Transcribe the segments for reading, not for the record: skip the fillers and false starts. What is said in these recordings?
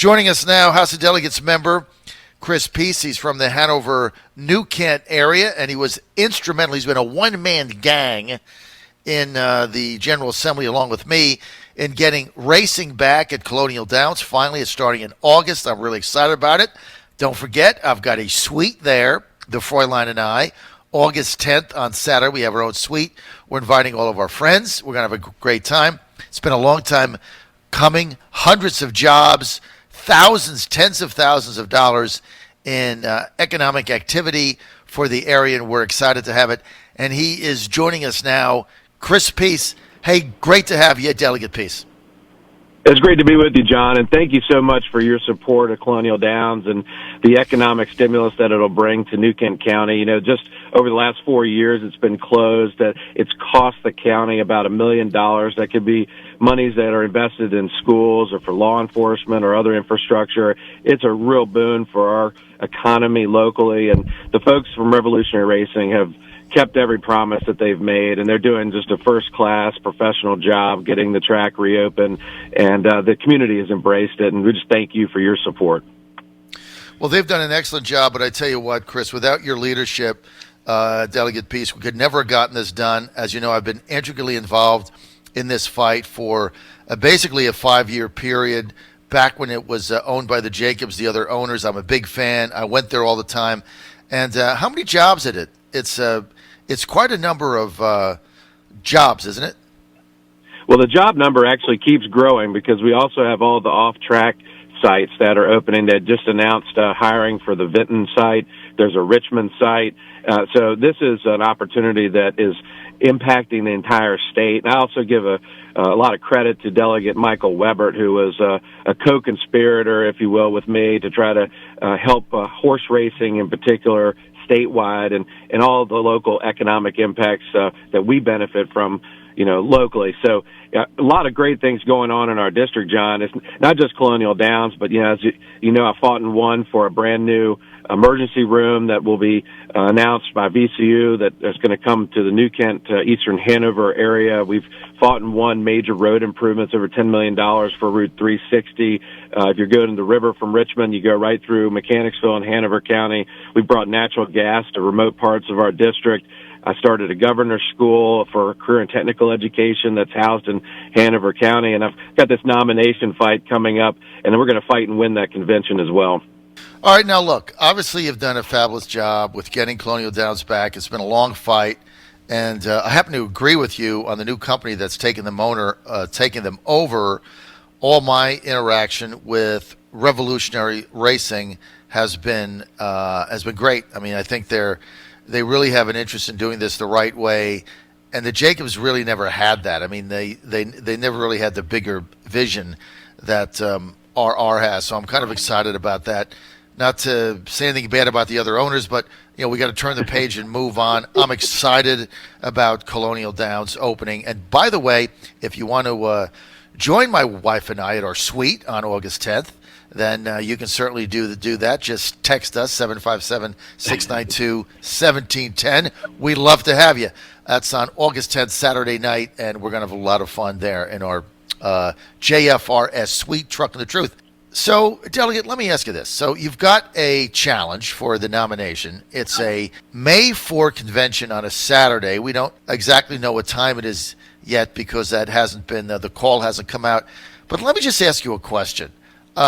Joining us now, House of Delegates member Chris Peace. He's from the Hanover, New Kent area, and he was instrumental. He's been a one-man gang in the General Assembly, along with me, in getting racing back at Colonial Downs. Finally, it's starting in August. I'm really excited about it. Don't forget, I've got a suite there, the Fräulein and I. August 10th on Saturday, we have our own suite. We're inviting all of our friends. We're going to have a great time. It's been a long time coming. Hundreds of jobs, thousands, tens of thousands of dollars in economic activity for the area, and we're excited to have it. And he is joining us now, Chris Peace. Hey, great to have you, Delegate Peace. It's great to be with you, John, and thank you so much for your support of Colonial Downs and the economic stimulus that it'll bring to New Kent County. You know, just over the last 4 years, it's been closed. It's cost the county about $1 million. That could be monies that are invested in schools or for law enforcement or other infrastructure. It's a real boon for our economy locally, and the folks from Revolutionary Racing have kept every promise that they've made, and they're doing just a first-class professional job getting the track reopened, and the community has embraced it, and we just thank you for your support. Well, they've done an excellent job, but I tell you what, Chris, without your leadership, Delegate Peace, we could never have gotten this done. As you know, I've been intricately involved in this fight for basically a 5-year period, back when it was owned by the Jacobs, the other owners. I'm a big fan. I went there all the time. And how many jobs is it? It's quite a number of jobs, isn't it? Well, the job number actually keeps growing because we also have all the off-track sites that are opening. That just announced hiring for the Vinton site. There's a Richmond site. So this is an opportunity that is impacting the entire state. And I also give a lot of credit to Delegate Michael Webert, who was a co-conspirator, if you will, with me to try to help horse racing in particular statewide and all the local economic impacts that we benefit from, locally. So a lot of great things going on in our district, John. It's not just Colonial Downs, but, as I fought and won for a brand new emergency room that will be announced by VCU that is going to come to the New Kent, Eastern Hanover area. We've fought and won major road improvements, over $10 million for Route 360. If you're going to the river from Richmond, you go right through Mechanicsville and Hanover County. We've brought natural gas to remote parts of our district. I started a governor's school for career and technical education that's housed in Hanover County, and I've got this nomination fight coming up, and then we're going to fight and win that convention as well. All right, now look, obviously you've done a fabulous job with getting Colonial Downs back. It's been a long fight, and I happen to agree with you on the new company that's taking them over. All my interaction with Revolutionary Racing has been great. I mean, I think they really have an interest in doing this the right way, and the Jacobs really never had that. I mean, they never really had the bigger vision that RR has. So I'm kind of excited about that. Not to say anything bad about the other owners, but we got to turn the page and move on. I'm excited about Colonial Downs opening. And by the way, if you want to join my wife and I at our suite on August 10th, then you can certainly do that. Just text us, 757-692-1710. We'd love to have you. That's on August 10th, Saturday night, and we're going to have a lot of fun there in our JFRS suite, Trucking the Truth. So, Delegate, let me ask you this. So you've got a challenge for the nomination. It's a May 4 convention on a Saturday. We don't exactly know what time it is yet because that hasn't been, the call hasn't come out. But let me just ask you a question.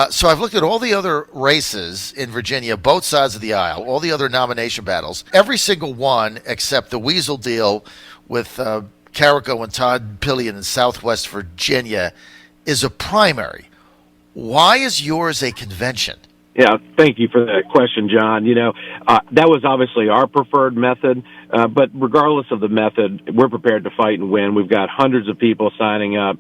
So I've looked at all the other races in Virginia, both sides of the aisle, all the other nomination battles. Every single one except the Weasel deal with Carrico and Todd Pillion in Southwest Virginia is a primary. Why is yours a convention? Yeah, thank you for that question, John. That was obviously our preferred method, but regardless of the method, we're prepared to fight and win. We've got hundreds of people signing up,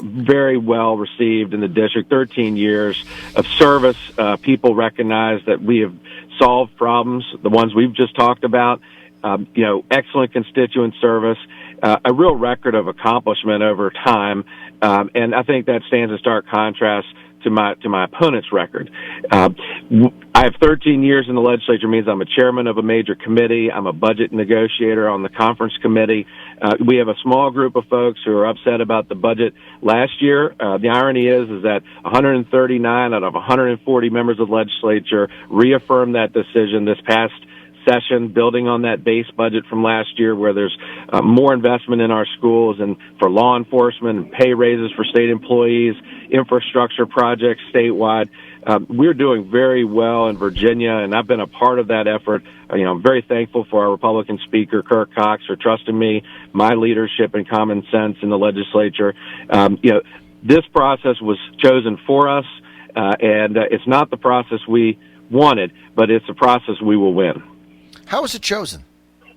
very well received in the district, 13 years of service. People recognize that we have solved problems, the ones we've just talked about, excellent constituent service, a real record of accomplishment over time, and I think that stands in stark contrast to my opponent's record. I have 13 years in the legislature, means I'm a chairman of a major committee. I'm a budget negotiator on the conference committee. We have a small group of folks who are upset about the budget last year. The irony is that 139 out of 140 members of the legislature reaffirmed that decision this past session, building on that base budget from last year, where there's more investment in our schools and for law enforcement and pay raises for state employees, infrastructure projects statewide. We're doing very well in Virginia, and I've been a part of that effort. I'm very thankful for our Republican Speaker, Kirk Cox, for trusting me, my leadership and common sense in the legislature. This process was chosen for us, and it's not the process we wanted, but it's a process we will win. How is it chosen?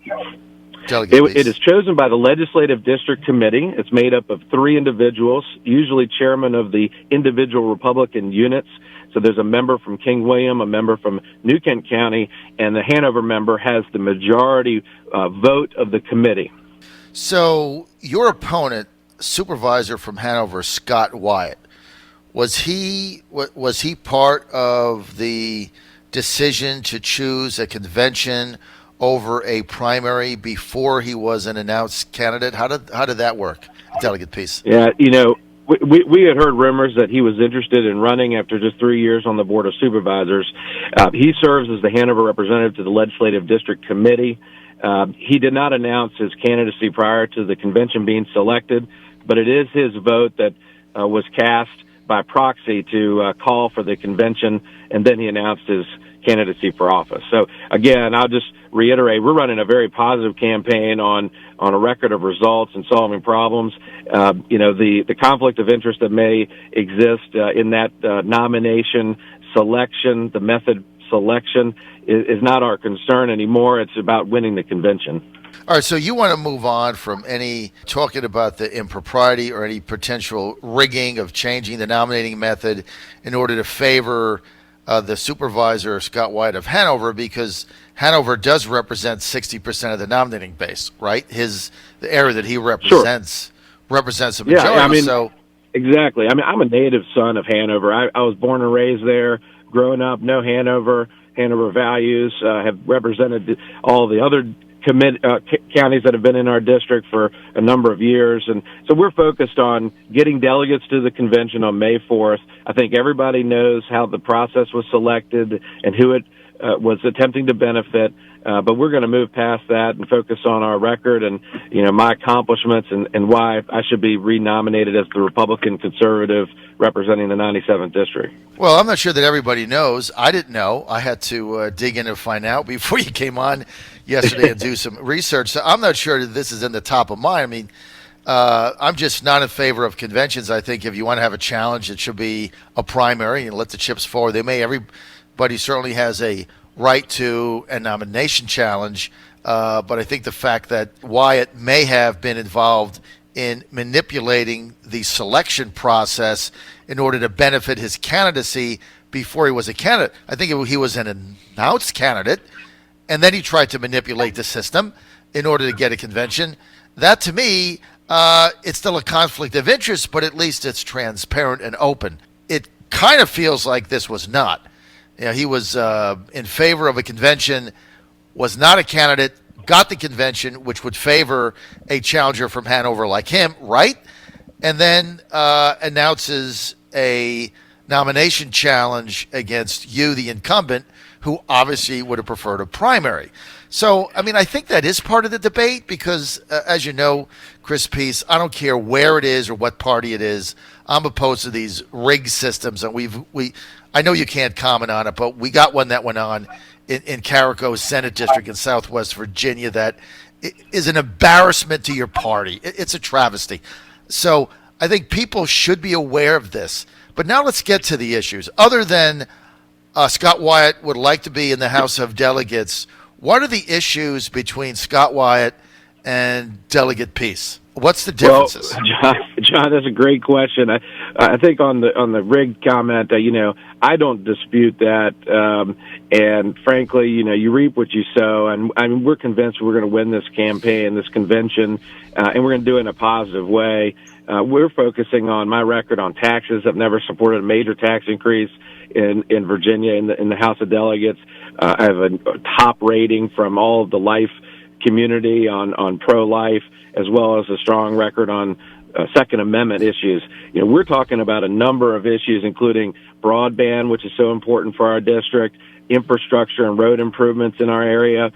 It is chosen by the Legislative District Committee. It's made up of 3 individuals, usually chairman of the individual Republican units. So there's a member from King William, a member from New Kent County, and the Hanover member has the majority vote of the committee. So your opponent, supervisor from Hanover, Scott Wyatt, was he part of the decision to choose a convention over a primary before he was an announced candidate? How did that work, Delegate Peace? Yeah, we had heard rumors that he was interested in running after just 3 years on the Board of Supervisors. He serves as the Hanover representative to the Legislative District Committee. He did not announce his candidacy prior to the convention being selected, but it is his vote that was cast by proxy to call for the convention, and then he announced his candidacy for office. So again, I'll just reiterate, we're running a very positive campaign on a record of results and solving problems. The conflict of interest that may exist in that nomination selection, the method selection, is not our concern anymore. It's about winning the convention. All right, so you want to move on from any talking about the impropriety or any potential rigging of changing the nominating method in order to favor the supervisor, Scott Wyatt of Hanover, because Hanover does represent 60% of the nominating base, right? The area that he represents represents a majority. Yeah, exactly. I'm a native son of Hanover. I was born and raised there, growing up, know Hanover values, have represented all the other counties that have been in our district for a number of years. And so we're focused on getting delegates to the convention on May 4th. I think everybody knows how the process was selected and who it was attempting to benefit. But we're going to move past that and focus on our record and, my accomplishments and why I should be renominated as the Republican conservative representing the 97th district. Well, I'm not sure that everybody knows. I didn't know. I had to dig in and find out before you came on yesterday and do some research. So I'm not sure that this is in the top of mind. I'm just not in favor of conventions. I think if you want to have a challenge, it should be a primary and let the chips fall. Everybody certainly has a right to a nomination challenge, but I think the fact that Wyatt may have been involved in manipulating the selection process in order to benefit his candidacy before he was a candidate. I think he was an announced candidate, and then he tried to manipulate the system in order to get a convention. That, to me, it's still a conflict of interest, but at least it's transparent and open. It kind of feels like this was not. He was in favor of a convention, was not a candidate, got the convention, which would favor a challenger from Hanover like him, right? And then announces a nomination challenge against you, the incumbent, who obviously would have preferred a primary. So, I think that is part of the debate because, as you know, Chris Peace, I don't care where it is or what party it is. I'm opposed to these rigged systems, and I know you can't comment on it, but we got one that went on in Carrico's Senate District in Southwest Virginia that is an embarrassment to your party. It's a travesty. So I think people should be aware of this. But now let's get to the issues. Other than Scott Wyatt would like to be in the House of Delegates, what are the issues between Scott Wyatt and Delegate Peace? What's the differences? Well, John, that's a great question. I think on the rigged comment, I don't dispute that. And frankly, you reap what you sow. And we're convinced we're going to win this campaign, this convention, and we're going to do it in a positive way. we're focusing on my record on taxes. I've never supported a major tax increase in Virginia in the House of Delegates. I have a top rating from all of the life community on pro-life, as well as a strong record on Second Amendment issues. We're talking about a number of issues, including broadband, which is so important for our district, infrastructure and road improvements in our area.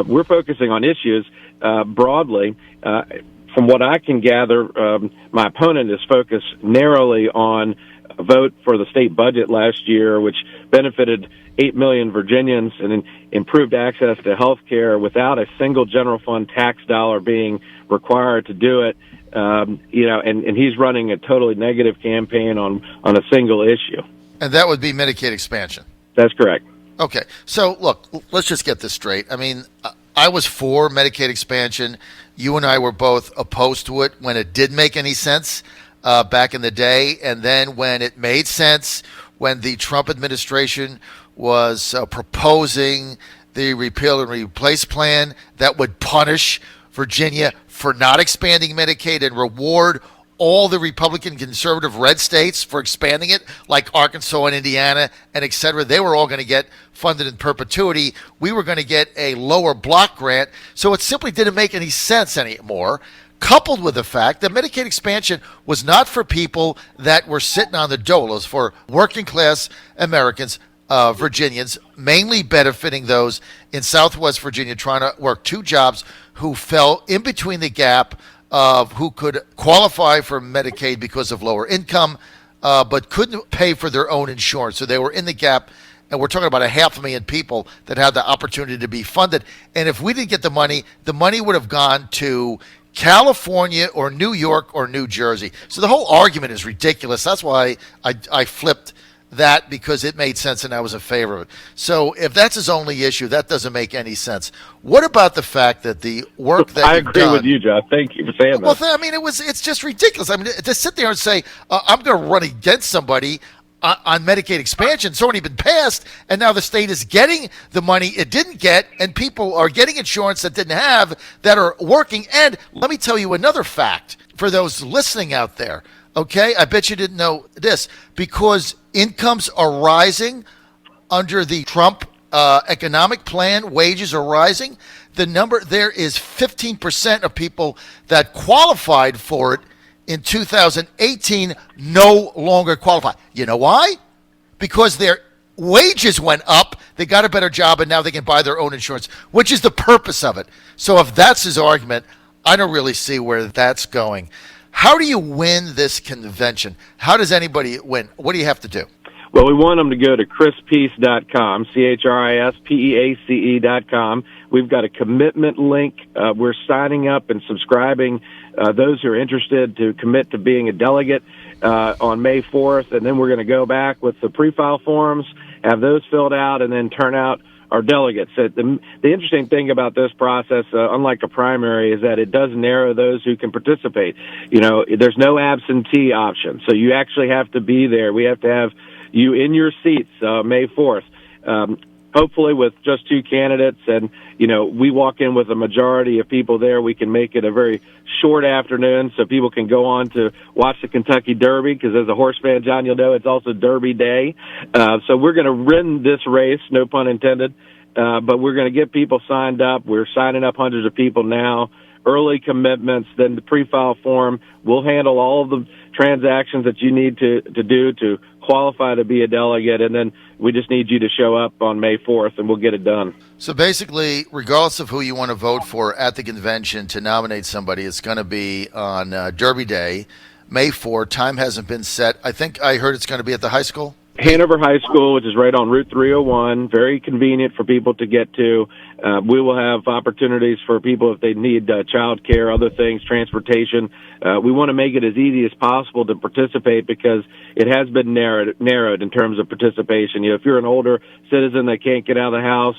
We're focusing on issues broadly. From what I can gather, my opponent is focused narrowly on a vote for the state budget last year, which benefited 8 million Virginians and improved access to health care without a single general fund tax dollar being required to do it. And he's running a totally negative campaign on a single issue. And that would be Medicaid expansion. That's correct. Okay. So, look, let's just get this straight. I mean, I was for Medicaid expansion. You and I were both opposed to it when it did make any sense back in the day. And then when it made sense, when the Trump administration was proposing the repeal and replace plan that would punish Virginia for not expanding Medicaid and reward all the Republican conservative red states for expanding it, like Arkansas and Indiana and et cetera. They were all going to get funded in perpetuity. We were going to get a lower block grant. So it simply didn't make any sense anymore, coupled with the fact that Medicaid expansion was not for people that were sitting on the dole. It was for working class Americans, Virginians, mainly benefiting those in Southwest Virginia trying to work two jobs who fell in between the gap of who could qualify for Medicaid because of lower income, but couldn't pay for their own insurance. So they were in the gap, and we're talking about 500,000 people that had the opportunity to be funded. And if we didn't get the money would have gone to California or New York or New Jersey. So the whole argument is ridiculous. That's why I flipped that, because it made sense and I was in favor of it. So if that's his only issue, that doesn't make any sense. What about the fact that the work that I agree with you, Josh. Thank you for saying that. Well, I mean, it's just ridiculous. I mean, to sit there and say, I'm going to run against somebody on Medicaid expansion. It's already been passed, and now the state is getting the money it didn't get, and people are getting insurance that didn't have, that are working. And let me tell you another fact for those listening out there. Okay, I bet you didn't know this. Because incomes are rising under the Trump economic plan, wages are rising. There is 15% of people that qualified for it in 2018 no longer qualify. You know why? Because their wages went up, they got a better job, and now they can buy their own insurance, which is the purpose of it. So if that's his argument, I don't really see where that's going. How do you win this convention? How does anybody win? What do you have to do? Well, we want them to go to chrispeace.com, CHRISPEACE.com. We've got a commitment link. We're signing up and subscribing those who are interested to commit to being a delegate on May 4th, and then we're going to go back with the pre-file forms, have those filled out, and then turn out our delegates. The interesting thing about this process, unlike a primary, is that it does narrow those who can participate. There's no absentee option, so you actually have to be there. We have to have you in your seats May 4th, hopefully with just two candidates, and we walk in with a majority of people there. We can make it a very short afternoon so people can go on to watch the Kentucky Derby, because as a horse fan, John, you'll know it's also Derby Day. So we're going to win this race, no pun intended, but we're going to get people signed up. We're signing up hundreds of people now. Early commitments, then the pre-file form. We'll handle all of the transactions that you need to do to qualify to be a delegate, and then we just need you to show up on May 4th, and we'll get it done. So basically, regardless of who you want to vote for at the convention to nominate somebody, it's going to be on Derby Day, May 4th. Time hasn't been set. I think I heard it's going to be at the high school? Hanover High School, which is right on Route 301, very convenient for people to get to. We will have opportunities for people if they need child care, other things, transportation. We want to make it as easy as possible to participate, because it has been narrowed in terms of participation. If you're an older citizen that can't get out of the house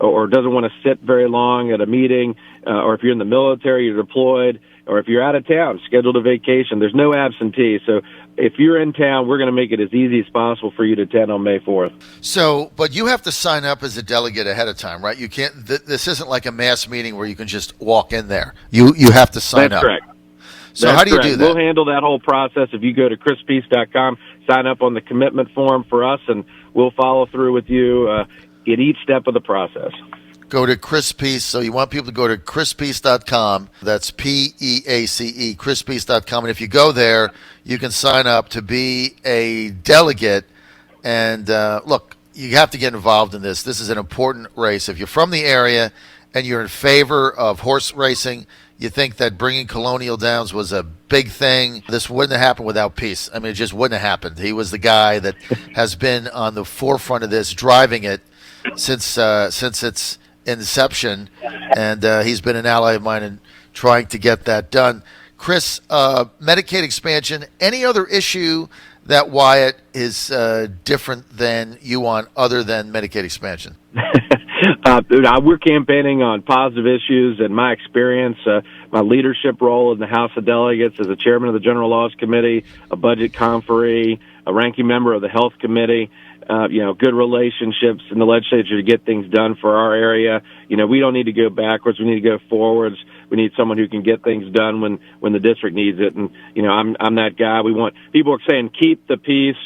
or doesn't want to sit very long at a meeting, or if you're in the military, you're deployed, or if you're out of town, scheduled a vacation, there's no absentee. So if you're in town, we're going to make it as easy as possible for you to attend on May 4th. So, but you have to sign up as a delegate ahead of time, right? You can't. This isn't like a mass meeting where you can just walk in there. You have to sign up. That's correct. So That's how do you correct. do that? We'll handle that whole process. If you go to chrispeace.com, sign up on the commitment form for us, and we'll follow through with you at each step of the process. Go to Chris Peace. So you want people to go to chrispeace.com. That's Peace, chrispeace.com. And if you go there, you can sign up to be a delegate. And look, you have to get involved in this. This is an important race. If you're from the area and you're in favor of horse racing, you think that bringing Colonial Downs was a big thing, this wouldn't have happened without Peace. I mean, it just wouldn't have happened. He was the guy that has been on the forefront of this, driving it since its inception, and he's been an ally of mine in trying to get that done. Chris, Medicaid expansion, any other issue that Wyatt is different than you on other than Medicaid expansion? We're campaigning on positive issues. In my experience, my leadership role in the House of Delegates as a chairman of the General Laws Committee, a budget conferee, a ranking member of the Health Committee, good relationships in the legislature to get things done for our area. We don't need to go backwards. We need to go forwards. We need someone who can get things done when the district needs it. And, I'm that guy. People are saying keep the peace.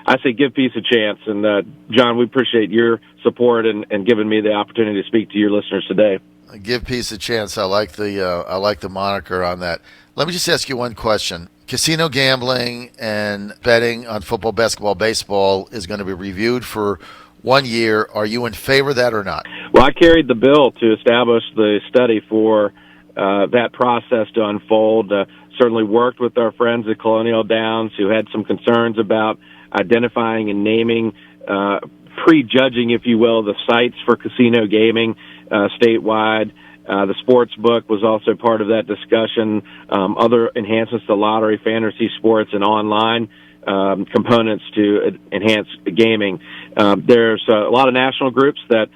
I say give peace a chance. And, John, we appreciate your support and giving me the opportunity to speak to your listeners today. Give peace a chance. I like the moniker on that. Let me just ask you one question. Casino gambling and betting on football, basketball, baseball is going to be reviewed for 1 year. Are you in favor of that or not? Well, I carried the bill to establish the study for that process to unfold. Certainly worked with our friends at Colonial Downs who had some concerns about identifying and naming, prejudging, if you will, the sites for casino gaming statewide. The sports book was also part of that discussion. Other enhancements to lottery, fantasy sports, and online components to enhance gaming. There's a lot of national groups that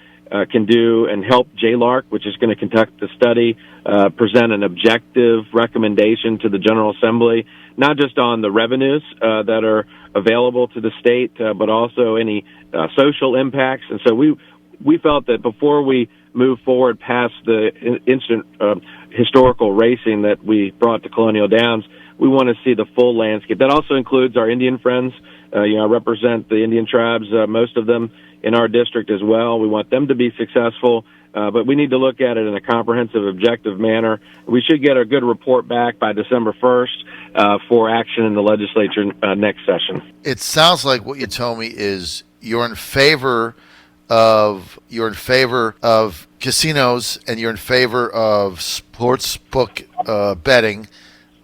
can do and help JLARC, which is going to conduct the study, present an objective recommendation to the General Assembly, not just on the revenues that are available to the state, but also any social impacts. And so we felt that before we move forward past the instant historical racing that we brought to Colonial Downs, we want to see the full landscape. That also includes our Indian friends. I represent the Indian tribes, most of them in our district as well. We want them to be successful, but we need to look at it in a comprehensive, objective manner. We should get a good report back by December 1st for action in the legislature next session. It sounds like what you told me is you're in favor of casinos and you're in favor of sports book betting.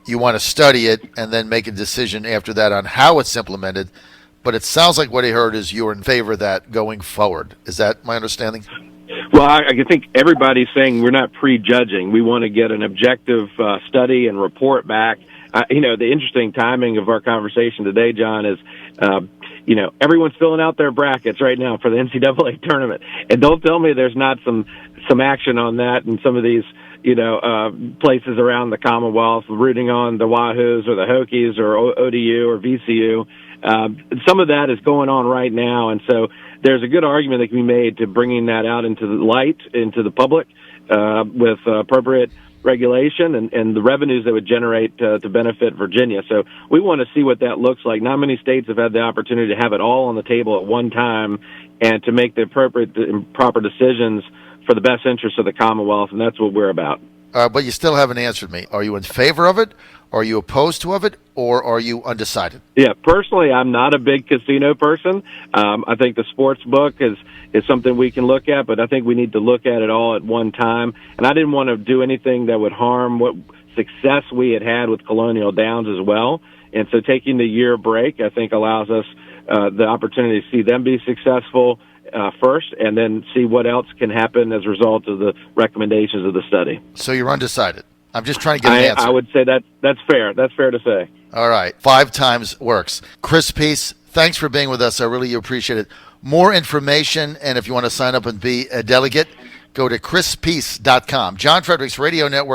You want to study it and then make a decision after that on how it's implemented. But it sounds like what I heard is you're in favor of that going forward. Is that my understanding? Well, I think everybody's saying we're not prejudging. We want to get an objective study and report back. The interesting timing of our conversation today, John, is everyone's filling out their brackets right now for the NCAA tournament. And don't tell me there's not some action on that in some of these, places around the Commonwealth, rooting on the Wahoos or the Hokies or ODU or VCU. Some of that is going on right now. And so there's a good argument that can be made to bringing that out into the light, into the public, with appropriate regulation and the revenues that would generate to benefit Virginia. So we want to see what that looks like. Not many states have had the opportunity to have it all on the table at one time and to make the appropriate and proper decisions for the best interest of the Commonwealth, and that's what we're about. But you still haven't answered me. Are you in favor of it? Are you opposed to it? Or are you undecided? Yeah, personally, I'm not a big casino person. I think the sports book is something we can look at, but I think we need to look at it all at one time. And I didn't want to do anything that would harm what success we had with Colonial Downs as well. And so taking the year break, I think, allows us the opportunity to see them be successful first, and then see what else can happen as a result of the recommendations of the study. So you're undecided. I'm just trying to get an answer. I would say that's fair. That's fair to say. All right. 5 times works. Chris Peace, thanks for being with us. I really appreciate it. More information, and if you want to sign up and be a delegate, go to chrispeace.com. John Fredericks Radio Network.